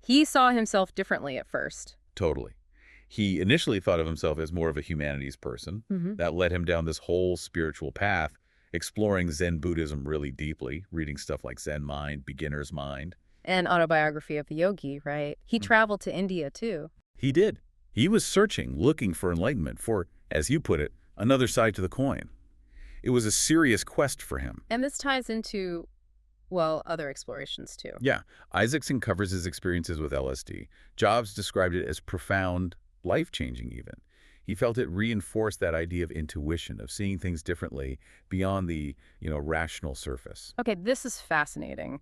He saw himself differently at first. Totally. He initially thought of himself as more of a humanities person. Hmm. That led him down this whole spiritual path, exploring Zen Buddhism really deeply, reading stuff like Zen Mind, Beginner's Mind. An autobiography of the yogi, right? He Mm. traveled to India, too. He did. He was searching, looking for enlightenment, for, as you put it, another side to the coin. It was a serious quest for him. And this ties into, well, other explorations, too. Yeah, Isaacson covers his experiences with LSD. Jobs described it as profound, life-changing even. He felt it reinforced that idea of intuition, of seeing things differently beyond the, rational surface. Okay, this is fascinating.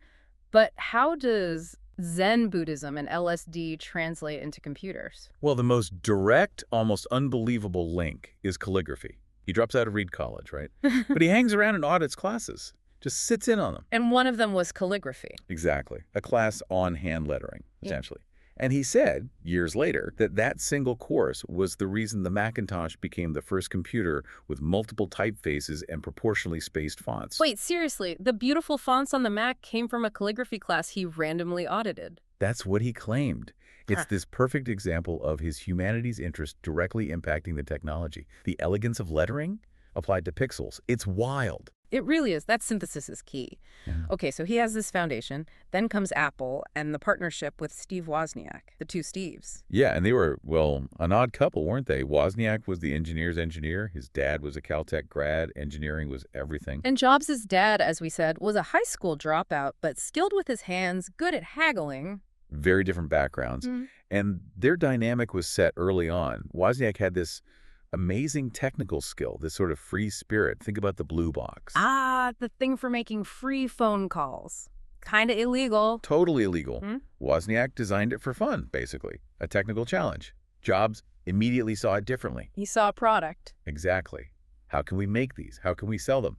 But how does Zen Buddhism and LSD translate into computers? Well, the most direct, almost unbelievable link is calligraphy. He drops out of Reed College, right? But he hangs around and audits classes, just sits in on them. And one of them was calligraphy. Exactly. A class on hand lettering, Yeah. essentially. And he said, years later, that that single course was the reason the Macintosh became the first computer with multiple typefaces and proportionally spaced fonts. Wait, seriously, the beautiful fonts on the Mac came from a calligraphy class he randomly audited. That's what he claimed. It's Huh. this perfect example of his humanities interest directly impacting the technology. The elegance of lettering applied to pixels. It's wild. It really is. That synthesis is key. Yeah. Okay, so he has this foundation. Then comes Apple and the partnership with Steve Wozniak, the two Steves. Yeah, and they were, well, an odd couple, weren't they? Wozniak was the engineer's engineer. His dad was a Caltech grad. Engineering was everything. And Jobs' dad, as we said, was a high school dropout, but skilled with his hands, good at haggling. Very different backgrounds. Mhm. And their dynamic was set early on. Wozniak had this amazing technical skill, this sort of free spirit. Think about the blue box. Ah, the thing for making free phone calls. Kinda illegal. Totally illegal. Hmm? Wozniak designed it for fun, basically. A technical challenge. Jobs immediately saw it differently. He saw a product. Exactly. How can we make these? How can we sell them?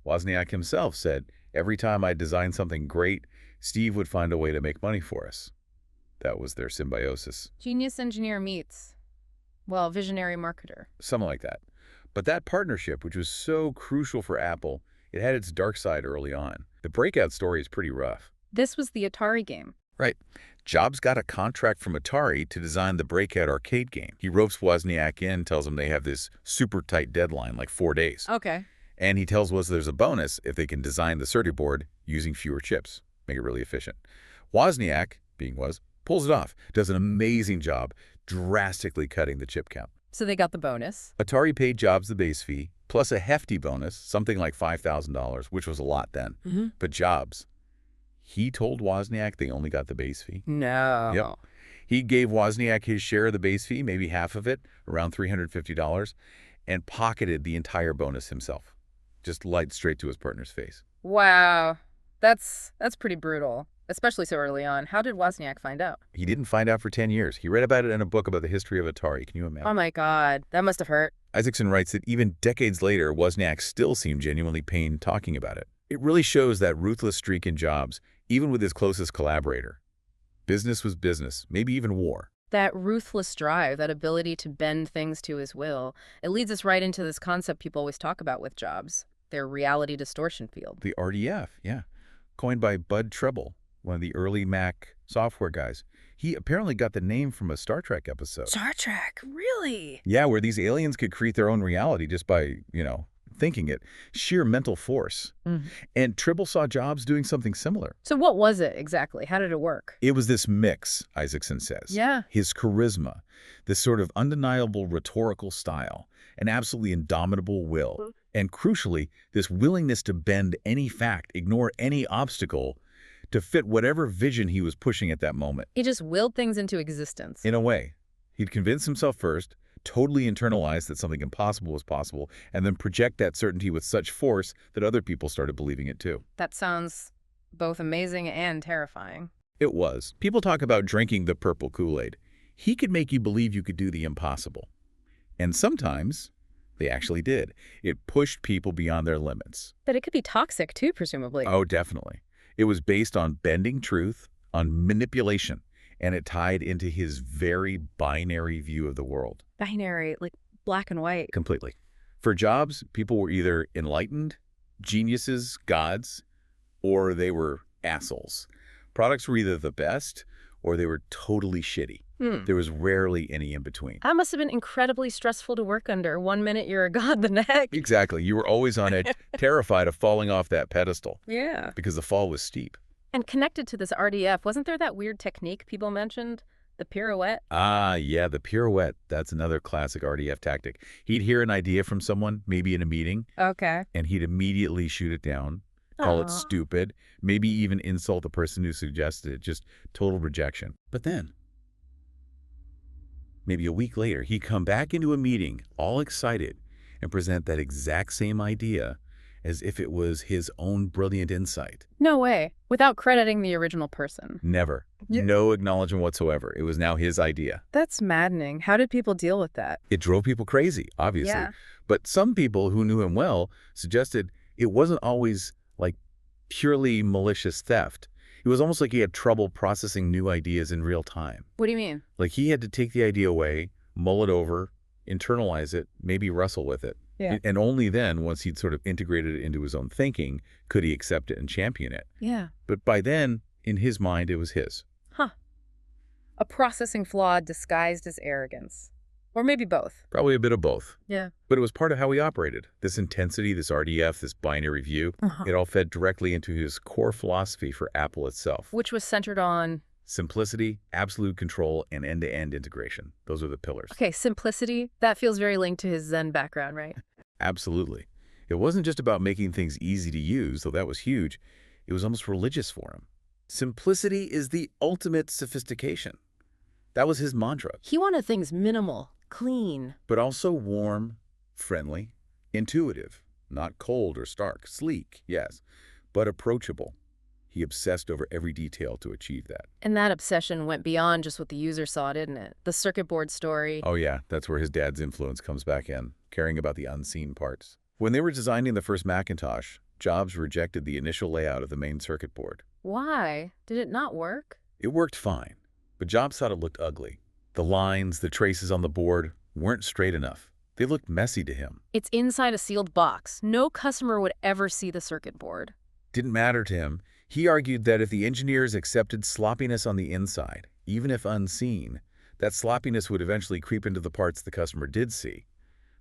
Wozniak himself said, every time I designed something great, Steve would find a way to make money for us. That was their symbiosis. Genius engineer meets, well, visionary marketer. Something like that. But that partnership, which was so crucial for Apple, it had its dark side early on. The breakout story is pretty rough. This was the Atari game. Right. Jobs got a contract from Atari to design the breakout arcade game. He ropes Wozniak in, tells him they have this super tight deadline, like 4 days. Okay. And he tells Woz there's a bonus if they can design the circuit board using fewer chips, make it really efficient. Wozniak, being Woz, pulls it off, does an amazing job, drastically cutting the chip count. So they got the bonus. Atari paid Jobs the base fee, plus a hefty bonus, something like $5,000, which was a lot then. Mm-hmm. But Jobs, he told Wozniak they only got the base fee. No. Yep. He gave Wozniak his share of the base fee, maybe half of it, around $350, and pocketed the entire bonus himself. Just light straight to his partner's face. Wow. That's pretty brutal, especially so early on. How did Wozniak find out? He didn't find out for 10 years. He read about it in a book about the history of Atari. Can you imagine? Oh my God, that must have hurt. Isaacson writes that even decades later, Wozniak still seemed genuinely pained talking about it. It really shows that ruthless streak in Jobs, even with his closest collaborator. Business was business, maybe even war. That ruthless drive, that ability to bend things to his will, it leads us right into this concept people always talk about with Jobs, their reality distortion field. The RDF, yeah. Coined by Bud Trebble, one of the early Mac software guys. He apparently got the name from a Star Trek episode. Star Trek, really? Yeah, where these aliens could create their own reality just by, thinking it. Sheer mental force. Mm. And Tribble saw Jobs doing something similar. So what was it exactly? How did it work? It was this mix, Isaacson says. Yeah. His charisma, this sort of undeniable rhetorical style, an absolutely indomitable will, and crucially, this willingness to bend any fact, ignore any obstacle, to fit whatever vision he was pushing at that moment. He just willed things into existence. In a way, he'd convince himself first, totally internalize that something impossible was possible, and then project that certainty with such force that other people started believing it too. That sounds both amazing and terrifying. It was. People talk about drinking the purple Kool-Aid. He could make you believe you could do the impossible. And sometimes they actually did. It pushed people beyond their limits. But it could be toxic too, presumably. Oh, definitely. It was based on bending truth, on manipulation, and it tied into his very binary view of the world. Binary, like black and white. Completely. For Jobs, people were either enlightened, geniuses, gods, or they were assholes. Products were either the best or they were totally shitty. There was rarely any in between. That must have been incredibly stressful to work under. One minute you're a god, the next. Exactly. You were always on edge, terrified of falling off that pedestal. Yeah. Because the fall was steep. And connected to this RDF, wasn't there that weird technique people mentioned? The pirouette? Ah, yeah, the pirouette. That's another classic RDF tactic. He'd hear an idea from someone, maybe in a meeting, Okay. and he'd immediately shoot it down, call it Aw. stupid, maybe even insult the person who suggested it, just total rejection. But then, maybe a week later, he'd come back into a meeting, all excited, and present that exact same idea as if it was his own brilliant insight. No way. Without crediting the original person. Never. Yeah. No acknowledgement whatsoever. It was now his idea. That's maddening. How did people deal with that? It drove people crazy, obviously. Yeah. But some people who knew him well suggested it wasn't always like purely malicious theft. It was almost like he had trouble processing new ideas in real time. What do you mean? Like he had to take the idea away, mull it over, internalize it, maybe wrestle with it. Yeah. And only then, once he'd sort of integrated it into his own thinking, could he accept it and champion it. Yeah. But by then, in his mind, it was his. Huh. A processing flaw disguised as arrogance. Or maybe both. Probably a bit of both. Yeah. But it was part of how he operated. This intensity, this RDF, this binary view, it all fed directly into his core philosophy for Apple itself. Which was centered on... Simplicity, absolute control, and end-to-end integration. Those are the pillars. Okay, simplicity. That feels very linked to his Zen background, right? Absolutely. It wasn't just about making things easy to use, though that was huge. It was almost religious for him. Simplicity is the ultimate sophistication. That was his mantra. He wanted things minimal, clean. But also warm, friendly, intuitive, not cold or stark, sleek, yes, but approachable. He obsessed over every detail to achieve that. And that obsession went beyond just what the user saw, didn't it? The circuit board story. Oh yeah, that's where his dad's influence comes back in, caring about the unseen parts. When they were designing the first Macintosh, Jobs rejected the initial layout of the main circuit board. Why? Did it not work? It worked fine, but Jobs thought it looked ugly. The lines, the traces on the board weren't straight enough. They looked messy to him. It's inside a sealed box. No customer would ever see the circuit board. Didn't matter to him. He argued that if the engineers accepted sloppiness on the inside, even if unseen, that sloppiness would eventually creep into the parts the customer did see.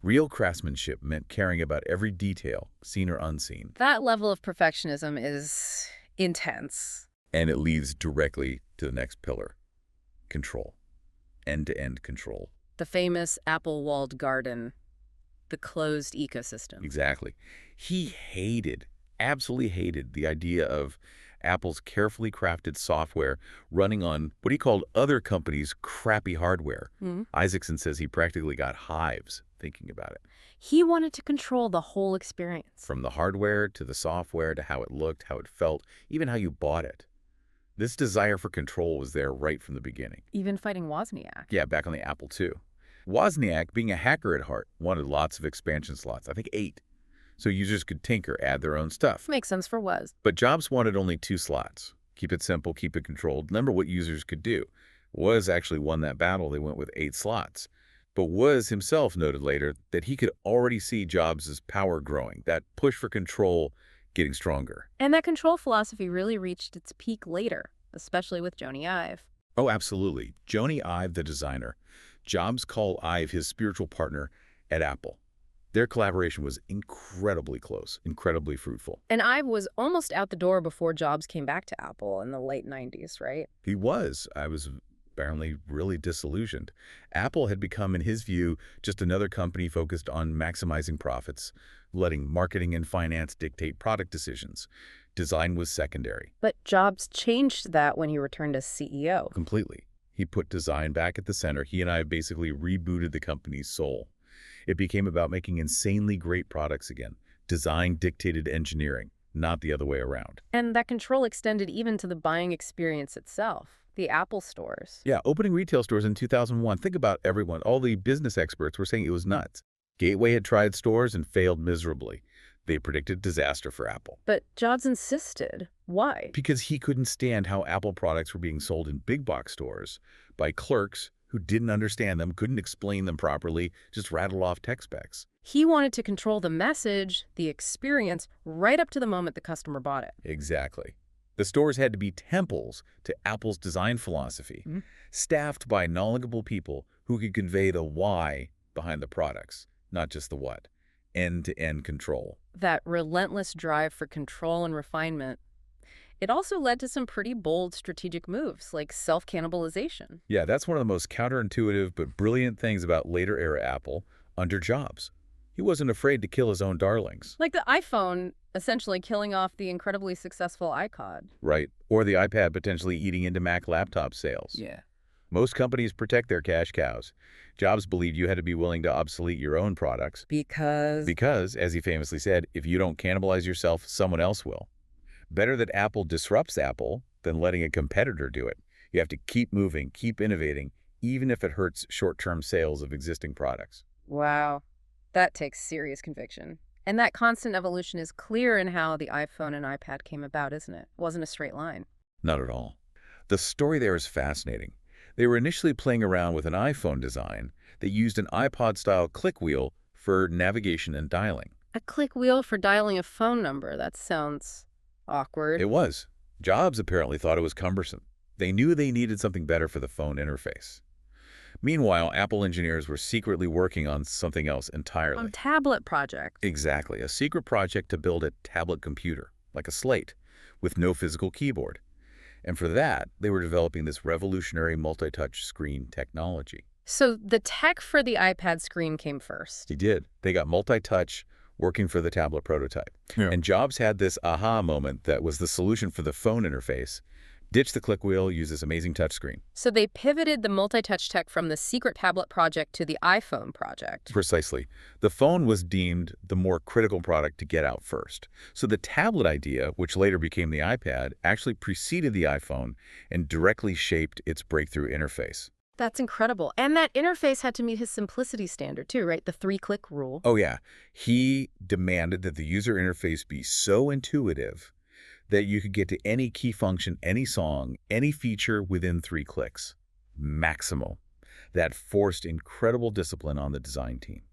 Real craftsmanship meant caring about every detail, seen or unseen. That level of perfectionism is intense. And it leads directly to the next pillar, control. End-to-end control. The famous Apple walled garden, the closed ecosystem. Exactly. He hated, absolutely hated the idea of Apple's carefully crafted software running on what he called other companies' crappy hardware. Isaacson says he practically got hives thinking about it. He wanted to control the whole experience. From the hardware to the software to how it looked, how it felt, even how you bought it. This desire for control was there right from the beginning. Even fighting Wozniak. Yeah, back on the Apple II. Wozniak, being a hacker at heart, wanted lots of expansion slots, I think 8. So users could tinker, add their own stuff. Makes sense for Woz. But Jobs wanted only 2 slots. Keep it simple, keep it controlled. Remember what users could do. Woz actually won that battle. They went with 8 slots. But Woz himself noted later that he could already see Jobs' power growing, that push for control getting stronger. And that control philosophy really reached its peak later, especially with Jony Ive. Oh, absolutely. Jony Ive, the designer. Jobs called Ive his spiritual partner at Apple. Their collaboration was incredibly close, incredibly fruitful. And Ive was almost out the door before Jobs came back to Apple in the late 90s, right? He was. I was apparently really disillusioned. Apple had become, in his view, just another company focused on maximizing profits, letting marketing and finance dictate product decisions. Design was secondary. But Jobs changed that when he returned as CEO. Completely. He put design back at the center. He and I basically rebooted the company's soul. It became about making insanely great products again. Design dictated engineering, not the other way around. And that control extended even to the buying experience itself, the Apple stores. Yeah, opening retail stores in 2001. Think about everyone. All the business experts were saying it was nuts. Gateway had tried stores and failed miserably. They predicted disaster for Apple. But Jobs insisted. Why? Because he couldn't stand how Apple products were being sold in big box stores by clerks who didn't understand them, couldn't explain them properly, just rattled off tech specs. He wanted to control the message, the experience, right up to the moment the customer bought it. Exactly. The stores had to be temples to Apple's design philosophy, Mhm. staffed by knowledgeable people who could convey the why behind the products, not just the what. End-to-end control. That relentless drive for control and refinement. It also led to some pretty bold strategic moves, like self-cannibalization. Yeah, that's one of the most counterintuitive but brilliant things about later-era Apple under Jobs. He wasn't afraid to kill his own darlings, Like the iPhone essentially killing off the incredibly successful iPod. right? Or the iPad potentially eating into Mac laptop sales. Yeah. Most companies protect their cash cows. Jobs believed you had to be willing to obsolete your own products Because because, as he famously said, if you don't cannibalize yourself, someone else will. Better that Apple disrupts Apple than letting a competitor do it. You have to keep moving, keep innovating, even if it hurts short-term sales of existing products. wow, that takes serious conviction. And that constant evolution is clear in how the iPhone and iPad came about, isn't it? It wasn't a straight line. Not at all. The story there is fascinating. They were initially playing around with an iPhone design that used an iPod-style click wheel for navigation and dialing. A click wheel for dialing a phone number. That sounds awkward. It was. Jobs apparently thought it was cumbersome. They knew they needed something better for the phone interface. Meanwhile, Apple engineers were secretly working on something else entirely. Tablet project. Exactly, a secret project to build a tablet computer, like a slate, with no physical keyboard. And for that, they were developing this revolutionary multi-touch screen technology. So the tech for the iPad screen came first. He did. They got multi-touch working for the tablet prototype. Yeah. And Jobs had this aha moment that was the solution for the phone interface. Ditch the click wheel, use this amazing touchscreen. So they pivoted the multi-touch tech from the secret tablet project to the iPhone project. Precisely. The phone was deemed the more critical product to get out first. So the tablet idea, which later became the iPad, actually preceded the iPhone and directly shaped its breakthrough interface. That's incredible. And that interface had to meet his simplicity standard too, right? The 3-click rule. Oh yeah, he demanded that the user interface be so intuitive that you could get to any key function, any song, any feature within 3 clicks. Maximal. That forced incredible discipline on the design team.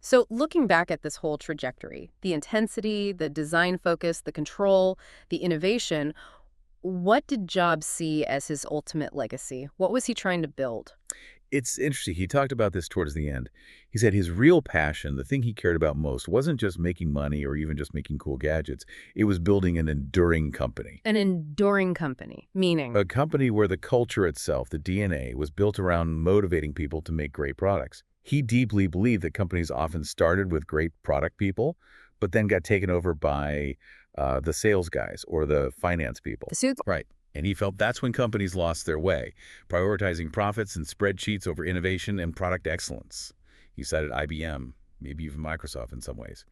So looking back at this whole trajectory, the intensity, the design focus, the control, the innovation, what did Jobs see as his ultimate legacy? What was he trying to build? It's interesting. He talked about this towards the end. He said his real passion, the thing he cared about most, wasn't just making money or even just making cool gadgets. It was building an enduring company. An enduring company, meaning? A company where the culture itself, the DNA, was built around motivating people to make great products. He deeply believed that companies often started with great product people, but then got taken over by the sales guys or the finance people. The suits? Right. And he felt that's when companies lost their way, prioritizing profits and spreadsheets over innovation and product excellence. He cited IBM, maybe even Microsoft in some ways.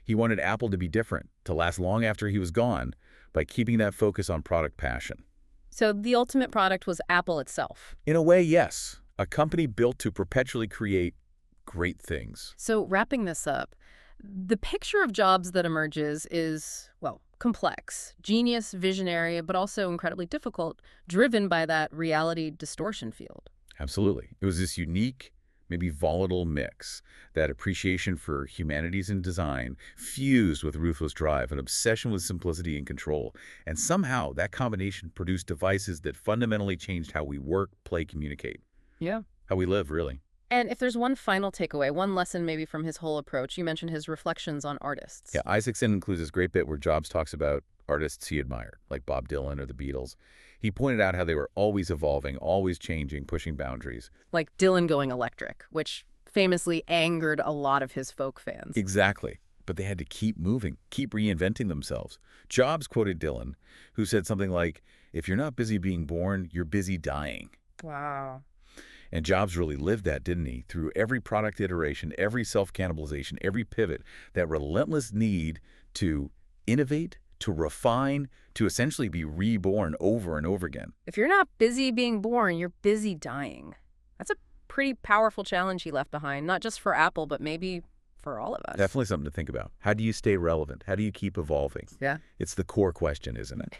He wanted Apple to be different, to last long after he was gone, by keeping that focus on product passion. So the ultimate product was Apple itself. In a way, yes. A company built to perpetually create great things. So wrapping this up, the picture of Jobs that emerges is, well, complex, genius, visionary, but also incredibly difficult, driven by that reality distortion field. Absolutely. It was this unique, maybe volatile mix, that appreciation for humanities and design fused with ruthless drive, an obsession with simplicity and control. And somehow that combination produced devices that fundamentally changed how we work, play, communicate. Yeah. How we live, really. And if there's one final takeaway, one lesson maybe from his whole approach, you mentioned his reflections on artists. Yeah, Isaacson includes this great bit where Jobs talks about artists he admired, like Bob Dylan or the Beatles. He pointed out how they were always evolving, always changing, pushing boundaries. Like Dylan going electric, which famously angered a lot of his folk fans. Exactly. But they had to keep moving, keep reinventing themselves. Jobs quoted Dylan, who said something like, "If you're not busy being born, you're busy dying." Wow. And Jobs really lived that, didn't he? Through every product iteration, every self-cannibalization, every pivot, that relentless need to innovate, to refine, to essentially be reborn over and over again. If you're not busy being born, you're busy dying. That's a pretty powerful challenge he left behind, not just for Apple, but maybe for all of us. Definitely something to think about. How do you stay relevant? How do you keep evolving? Yeah. It's the core question, isn't it?